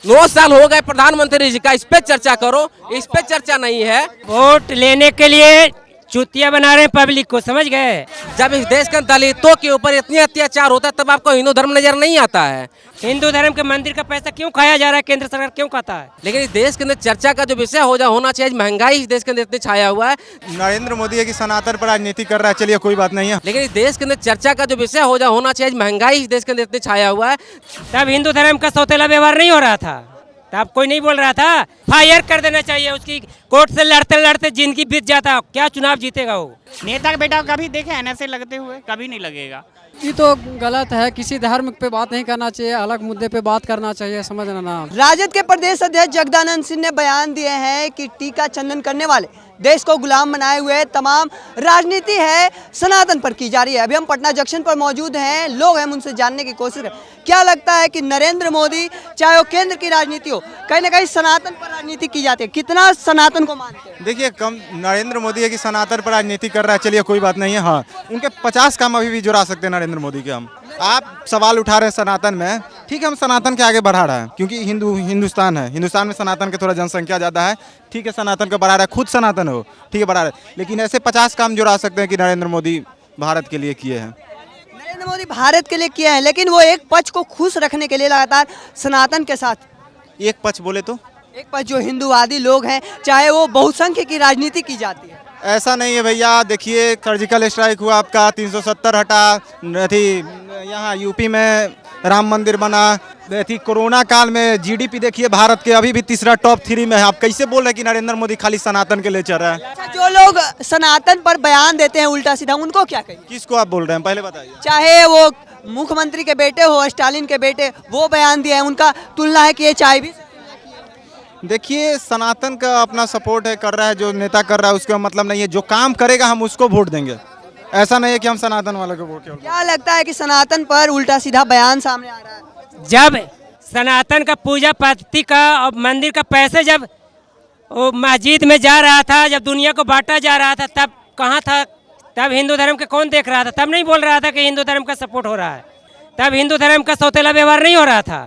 9 साल हो गए प्रधानमंत्री जी का, इस पे चर्चा करो, इस पे चर्चा नहीं है। वोट लेने के लिए चुतिया बना रहे हैं पब्लिक को, समझ गए। जब इस देश के दलितों के ऊपर इतनी अत्याचार होता है तब आपको हिंदू धर्म नजर नहीं आता है। हिंदू धर्म के मंदिर का पैसा क्यों खाया जा रहा है, केंद्र सरकार क्यों खाता है। लेकिन इस देश के अंदर चर्चा का जो विषय होना चाहिए, महंगाई इस देश के अंदर इतनी छाया हुआ है। नरेंद्र मोदी है कि सनातन पर राजनीति कर रहा है, चलिए कोई बात नहीं है। लेकिन इस देश के अंदर चर्चा का जो विषय होना चाहिए, महंगाई इस देश के अंदर इतनी छाया हुआ है। तब हिंदू धर्म का सौतेला व्यवहार नहीं हो रहा था, तब कोई नहीं बोल रहा था। फायर कर देना चाहिए उसकी, कोर्ट से लड़ते लड़ते जिंदगी बीत जाता, क्या चुनाव जीतेगा वो। नेता का बेटा कभी देखे ऐसे लगते हुए, कभी नहीं लगेगा। ये तो गलत है, किसी धर्म पे बात नहीं करना चाहिए, अलग मुद्दे पे बात करना चाहिए, समझना ना। राजद के प्रदेश अध्यक्ष जगदानंद सिंह ने बयान दिए हैं कि टीका चंदन करने वाले, देश को गुलाम बनाए हुए तमाम राजनीति है सनातन पर की जा रही है। अभी हम पटना जंक्शन पर मौजूद हैं, लोग हैं उनसे जानने की कोशिश करें। क्या लगता है कि नरेंद्र मोदी चाहे वो केंद्र की राजनीति हो, कहीं ना कहीं सनातन पर राजनीति की जाती है, कितना सनातन को मानते हैं? देखिए, कम नरेंद्र मोदी है कि सनातन पर राजनीति कर रहा है, चलिए कोई बात नहीं है। हाँ, उनके 50 काम अभी भी जुड़ा सकते हैं नरेंद्र मोदी के हम। आप सवाल उठा रहे हैं सनातन में, ठीक है, हम सनातन के आगे बढ़ा रहे हैं क्योंकि हिंदुस्तान है, हिंदुस्तान में सनातन के थोड़ा जनसंख्या ज़्यादा है, ठीक है, सनातन को बढ़ा रहा है, खुद सनातन हो, ठीक है, बढ़ा रहा है। लेकिन ऐसे 50 काम जुड़ा सकते हैं कि नरेंद्र मोदी भारत के लिए किए हैं। नरेंद्र मोदी भारत के लिए किया है, लेकिन वो एक पक्ष को खुश रखने के लिए लगातार सनातन के साथ, एक पक्ष बोले तो एक पक्ष जो हिंदूवादी लोग हैं, चाहे वो बहुसंख्य की राजनीति की जाती है। ऐसा नहीं है भैया। देखिए, सर्जिकल स्ट्राइक हुआ आपका, 370 हटा थी, यहाँ यूपी में राम मंदिर बना थी, कोरोना काल में जीडीपी देखिए भारत के अभी भी तीसरा टॉप 3 में है। आप कैसे बोल रहे हैं कि नरेंद्र मोदी खाली सनातन के लिए चल रहा है? अच्छा, जो लोग सनातन पर बयान देते हैं उल्टा सीधा, उनको क्या कहें? किसको आप बोल रहे हैं, पहले बताइए। चाहे वो मुख्यमंत्री के बेटे हो, स्टालिन के बेटे, वो बयान दिए हैं, उनका तुलना है कि ये चाय भी। देखिए, सनातन का अपना सपोर्ट है, कर रहा है, जो नेता कर रहा है उसका मतलब नहीं है, जो काम करेगा हम उसको वोट देंगे। ऐसा नहीं है कि हम सनातन वाले को वोट। क्या लगता है कि सनातन पर उल्टा सीधा बयान सामने आ रहा है? जब सनातन का पूजा पद्धति का और मंदिर का पैसे जब वो मस्जिद में जा रहा था, जब दुनिया को बांटा जा रहा था, तब कहाँ था? तब हिंदू धर्म के कौन देख रहा था? तब नहीं बोल रहा था कि हिंदू धर्म का सपोर्ट हो रहा है, तब हिंदू धर्म का सौतेला व्यवहार नहीं हो रहा था,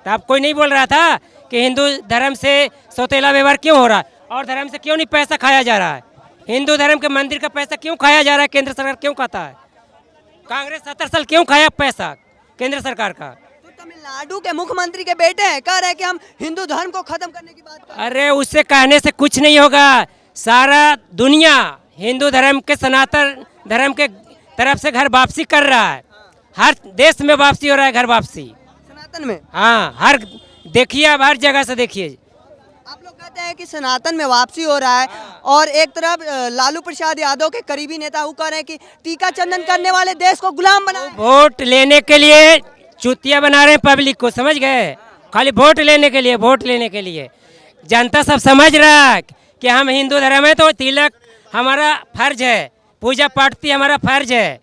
तब कोई नहीं बोल रहा था कि हिंदू धर्म से सौतेला व्यवहार क्यों हो रहा है, और धर्म से क्यों नहीं पैसा खाया जा रहा है। हिंदू धर्म के मंदिर का पैसा क्यों खाया जा रहा है, केंद्र सरकार क्यों खाता है? कांग्रेस 70 साल क्यों खाया पैसा केंद्र सरकार का? तो तमिलनाडु के मुख्यमंत्री के बेटे हैं, कह रहे हैं कि हम हिंदू धर्म को खत्म करने की बात कर रहे हैं। अरे उससे कहने से कुछ नहीं होगा। सारा दुनिया हिंदू धर्म के सनातन धर्म के तरफ से घर वापसी कर रहा है, हर देश में वापसी हो रहा है, घर वापसी सनातन में। हाँ, हर देखिए, अब हर जगह से देखिए। आप लोग कहते हैं कि सनातन में वापसी हो रहा है, और एक तरफ लालू प्रसाद यादव के करीबी नेता वो कह रहे हैं कि टीका चंदन करने वाले देश को गुलाम बना। वोट लेने के लिए चुतिया बना रहे हैं पब्लिक को, समझ गए। खाली वोट लेने के लिए, वोट लेने के लिए जनता सब समझ रहा है कि हम हिंदू धर्म है तो तिलक हमारा फर्ज है, पूजा पाठ हमारा फर्ज है,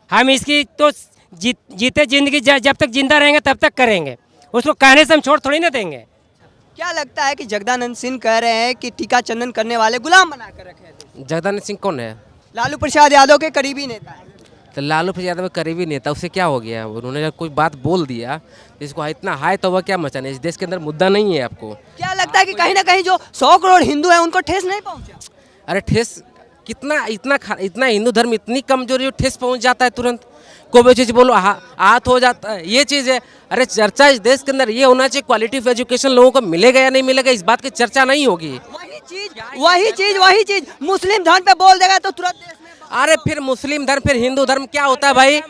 हम इसकी तो जीते जिंदगी जब तक जिंदा रहेंगे तब तक करेंगे, उसको कहने से हम छोड़ थोड़ी ना देंगे। क्या लगता है कि जगदानंद सिंह कह रहे हैं कि टीका चंदन करने वाले गुलाम बना कर रखे हैं? जगदानंद सिंह कौन है? लालू प्रसाद यादव के करीबी नेता है। तो लालू प्रसाद यादव करीबी नेता, उससे क्या हो गया? उन्होंने जब कोई बात बोल दिया इसको इतना हाई तो वह क्या मचाने, इस देश के अंदर मुद्दा नहीं है आपको? क्या लगता है कि कहीं ना कहीं जो 100 करोड़ हिंदू हैं उनको ठेस नहीं पहुंचा? अरे ठेस कितना, इतना हिंदू धर्म इतनी कमजोरी हो, ठेस पहुंच जाता है तुरंत। कोई भी चीज़ बोलो हाथ हो जाता है, ये चीज़ है। अरे चर्चा इस देश के अंदर ये होना चाहिए, क्वालिटी ऑफ एजुकेशन लोगों को मिलेगा या नहीं मिलेगा, इस बात की चर्चा नहीं होगी। वही चीज मुस्लिम धर्म पे बोल देगा तो तुरंत देश में। अरे फिर मुस्लिम धर्म फिर हिंदू धर्म क्या होता है भाई?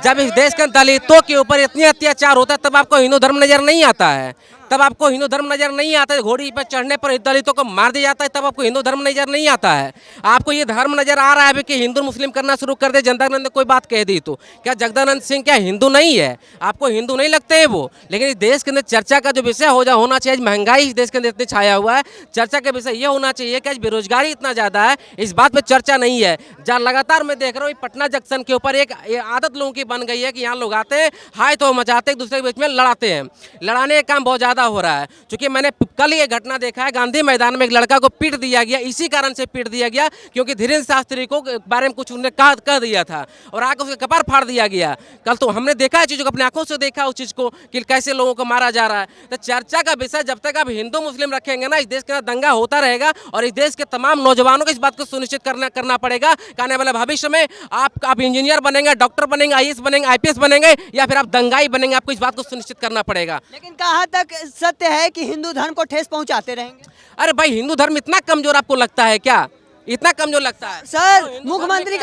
जब इस देश के दलितों के ऊपर इतनी अत्याचार होता है तब आपको हिंदू धर्म नजर नहीं आता है, तब आपको हिंदू धर्म नजर नहीं आता है। घोड़ी पर चढ़ने पर दलितों को मार दिया जाता है, तब आपको हिंदू धर्म नजर नहीं आता है। आपको ये धर्म नजर आ रहा है कि हिंदू मुस्लिम करना शुरू कर दे, जगदानंद ने कोई बात कह दी तो क्या जगदानंद सिंह क्या हिंदू नहीं है? आपको हिंदू नहीं लगते हैं वो? लेकिन इस देश के अंदर चर्चा का जो विषय होना चाहिए, महंगाई इस देश के अंदर इतनी छाया हुआ है, चर्चा का विषय ये होना चाहिए कि आज बेरोजगारी इतना ज़्यादा है, इस बात पर चर्चा नहीं है। जहाँ लगातार मैं देख रहा हूँ पटना जंक्शन के ऊपर एक आदत लोगों की बन गई है कि यहाँ लोग आते हैं, हाय तो मचाते, एक दूसरे के बीच में लड़ाते हैं। लड़ाने का काम बहुत ज़्यादा ज़्यादा हो रहा है। क्योंकि मैंने कल ये घटना देखा है, गांधी मैदान में एक लड़का को पीट दिया गया, इसी कारण से पीट दिया गया क्योंकि धीरेन्द्र शास्त्री को बारे में कुछ उन्होंने कह दिया था और आगे उसके कपार फाड़ दिया गया। कल तो हमने देखा है चीज़ को, अपने आंखों से देखा उस चीज़ को कि कैसे लोगों को मारा जा रहा है। तो चर्चा का विषय जब तक आप हिंदू मुस्लिम रखेंगे ना, इस देश के अंदर दंगा होता रहेगा और इस देश के तमाम नौजवानों को इस बात को सुनिश्चित करना पड़ेगा कि आने वाले भविष्य में आप इंजीनियर बनेंगे, डॉक्टर बनेंगे, IAS बनेंगे, IPS बनेंगे या फिर आप दंगाई बनेंगे, आपको इस बात को सुनिश्चित करना पड़ेगा। लेकिन कहाँ तक सत्य है कि हिंदू धर्म को ठेस पहुंचाते रहेंगे? अरे भाई, हिंदू धर्म इतना कमजोर आपको लगता है क्या? इतना कमजोर लगता है? सर, मुख्यमंत्री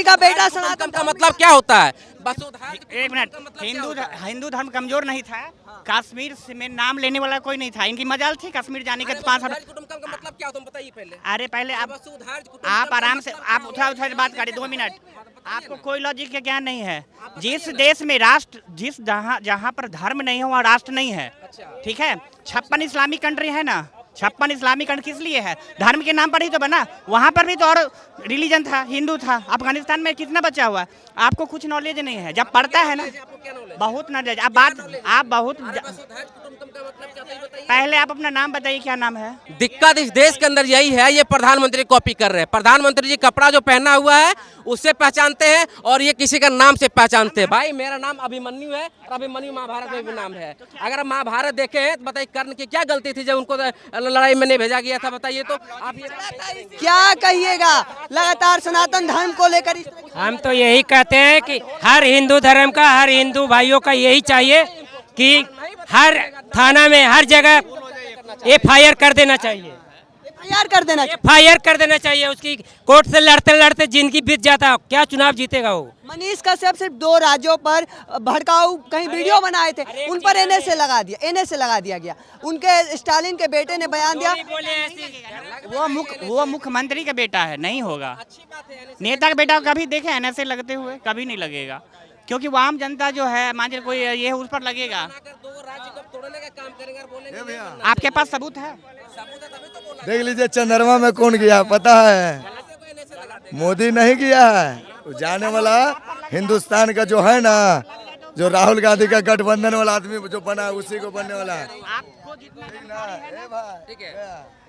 का बेटा सनातन का मतलब क्या होता है? एक मिनट, हिंदू धर्म कमजोर नहीं था। कश्मीर में नाम लेने वाला कोई नहीं था। इनकी मजाल थी कश्मीर जाने का। 5 कुटुंब का मतलब क्या, तुम बताइए पहले। अरे पहले आप आराम से आप उठा बात करिए 2 मिनट। आपको कोई लॉजिक का ज्ञान नहीं है। जिस देश में राष्ट्र जहाँ पर धर्म नहीं है वहाँ राष्ट्र नहीं है, ठीक है। 56 इस्लामिक कंट्री है ना, 56 इस्लामिक कंट्री किस लिए है? धर्म के नाम पर ही तो बना। वहाँ पर भी तो और रिलीजन था, हिंदू था। अफगानिस्तान में कितना बचा हुआ है? आपको कुछ नॉलेज नहीं है। जब पढ़ता है ना, बहुत नॉलेज। आप बहुत पहले आप अपना नाम बताइए, क्या नाम है? दिक्कत इस देश के अंदर यही है, ये प्रधानमंत्री कॉपी कर रहे हैं। प्रधानमंत्री जी कपड़ा जो पहना हुआ है उससे पहचानते हैं और ये किसी का नाम से पहचानते हैं। भाई मेरा नाम अभिमन्यु है और अभिमन्यु महाभारत में भी नाम है। अगर आप महाभारत देखे हैं तो बताइए कर्ण की क्या गलती थी जब उनको लड़ाई में नहीं भेजा गया था? बताइए तो आप ये क्या कहिएगा लगातार सनातन धर्म को लेकर? हम तो यही कहते हैं कि हर हिंदू धर्म का, हर हिंदू भाइयों का यही चाहिए कि हर थाना में, हर जगह FIR कर देना चाहिए। FIR कर देना चाहिए। उसकी कोर्ट से लड़ते लड़ते जिंदगी बीत जाता, क्या चुनाव जीतेगा वो? मनीष कश्यप सिर्फ 2 राज्यों पर भड़काऊ कहीं वीडियो बनाए थे, उन पर एनए से लगा दिया गया। उनके स्टालिन के बेटे ने बयान दिया, वो मुख्यमंत्री का बेटा है, नहीं होगा। नेता का बेटा कभी देखे NSA लगते हुए? कभी नहीं लगेगा, क्योंकि वो आम जनता जो है, मान लीजिए कोई ये उस पर लगेगा। आपके पास सबूत है? देख लीजिए चंद्रमा में कौन गया पता है? मोदी नहीं गया है। जाने वाला हिंदुस्तान का जो है ना, जो राहुल गांधी का गठबंधन वाला आदमी जो बना है उसी को बनने वाला है। ठीक है,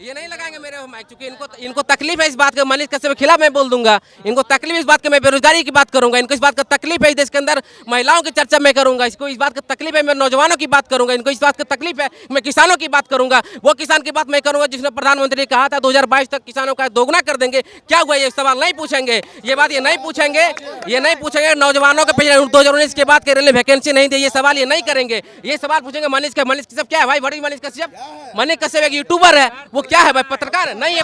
ये नहीं लगाएंगे मेरे माइक, क्योंकि इनको तकलीफ है इस बात का। मनीष कश्यप के खिलाफ मैं बोल दूंगा। इनको तकलीफ इस बात की, मैं बेरोजगारी की बात करूंगा। इनको इस बात का तकलीफ है इस देश के अंदर महिलाओं की चर्चा मैं करूंगा। इसको इस बात का तकलीफ है, मैं नौजवानों की बात करूंगा। इनको इस बात का तकलीफ है, मैं किसानों की बात करूंगा। वो किसान की बात मैं करूंगा जिसने प्रधानमंत्री ने कहा था 2022 तक किसानों का दोगुना कर देंगे। क्या हुआ? ये सवाल नहीं पूछेंगे, ये बात ये नहीं पूछेंगे। नौजवानों के 2019 के बाद के रेलवे वैकेंसी नहीं दी, ये सवाल ये नहीं करेंगे। ये सवाल पूछेंगे मनीष कश्यप क्या है भाई? बड़ी मनीष कश्यप एक यूट्यूबर है, वो क्या है भाई? पत्रकार है? नहीं है।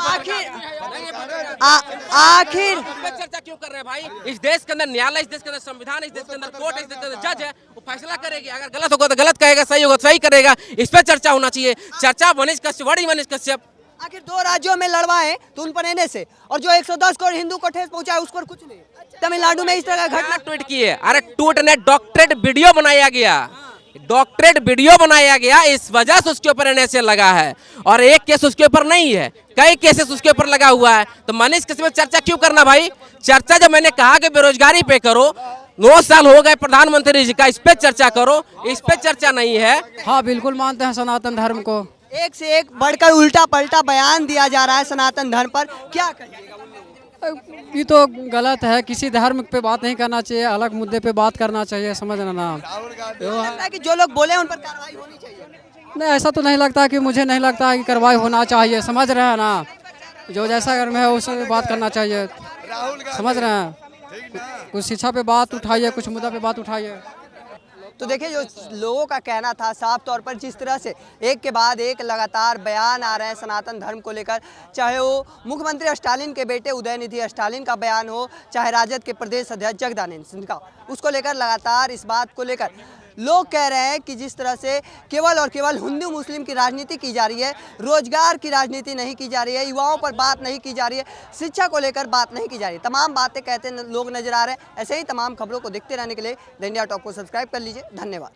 आखिर चर्चा क्यों कर रहे हैं भाई? इस देश के अंदर न्यायालय, इस देश के अंदर संविधान, इस देश के अंदर कोर्ट, इस देश के अंदर जज है, वो फैसला करेगी। अगर गलत होगा तो गलत कहेगा, सही होगा तो सही करेगा। इस पर चर्चा होना चाहिए। चर्चा बड़ी मनीष कश्यप। आखिर 2 राज्यों में लड़वाए तो उन पर एनए से, और जो 110 करोड़ हिंदू को ठेस पहुंचा है उस पर कुछ नहीं। तमिलनाडु में इस तरह का घटना ट्वीट किए। अरे ट्वीट ने डॉक्टरेट वीडियो बनाया गया, इस वजह से उसके ऊपर NSA लगा है। और एक केस उसके ऊपर नहीं है, कई केसेस उसके ऊपर लगा हुआ है। तो मनीष कश्यप चर्चा क्यों करना भाई? चर्चा जब मैंने कहा कि बेरोजगारी पे करो, 9 साल हो गए प्रधानमंत्री जी का, इस पे चर्चा करो। इस पे चर्चा नहीं है। हाँ, बिल्कुल मानते हैं सनातन धर्म को। एक से एक बढ़कर उल्टा पलटा बयान दिया जा रहा है सनातन धर्म पर, क्या कहिएगा? ये तो गलत है। किसी धर्म पे बात नहीं करना चाहिए, अलग मुद्दे पे बात करना चाहिए, समझना ना। लगता है कि जो लोग बोले उन पर कार्रवाई होनी चाहिए? नहीं, ऐसा तो नहीं लगता कि मुझे नहीं लगता कि कार्रवाई होना चाहिए। समझ रहे हैं ना, जो जैसा घर में है उससे बात करना चाहिए। समझ रहे हैं? कुछ शिक्षा पे बात उठाइए, कुछ मुद्दा पे बात उठाइए। तो देखिए, जो लोगों का कहना था साफ तौर पर, जिस तरह से एक के बाद एक लगातार बयान आ रहे हैं सनातन धर्म को लेकर, चाहे वो मुख्यमंत्री स्टालिन के बेटे उदयनिधि स्टालिन का बयान हो, चाहे राजद के प्रदेश अध्यक्ष जगदानंद सिंह का, उसको लेकर लगातार इस बात को लेकर लोग कह रहे हैं कि जिस तरह से केवल और केवल हिंदू मुस्लिम की राजनीति की जा रही है, रोजगार की राजनीति नहीं की जा रही है, युवाओं पर बात नहीं की जा रही है, शिक्षा को लेकर बात नहीं की जा रही है, तमाम बातें कहते लोग नजर आ रहे हैं। ऐसे ही तमाम खबरों को देखते रहने के लिए द इंडिया टॉक को सब्सक्राइब कर लीजिए। धन्यवाद।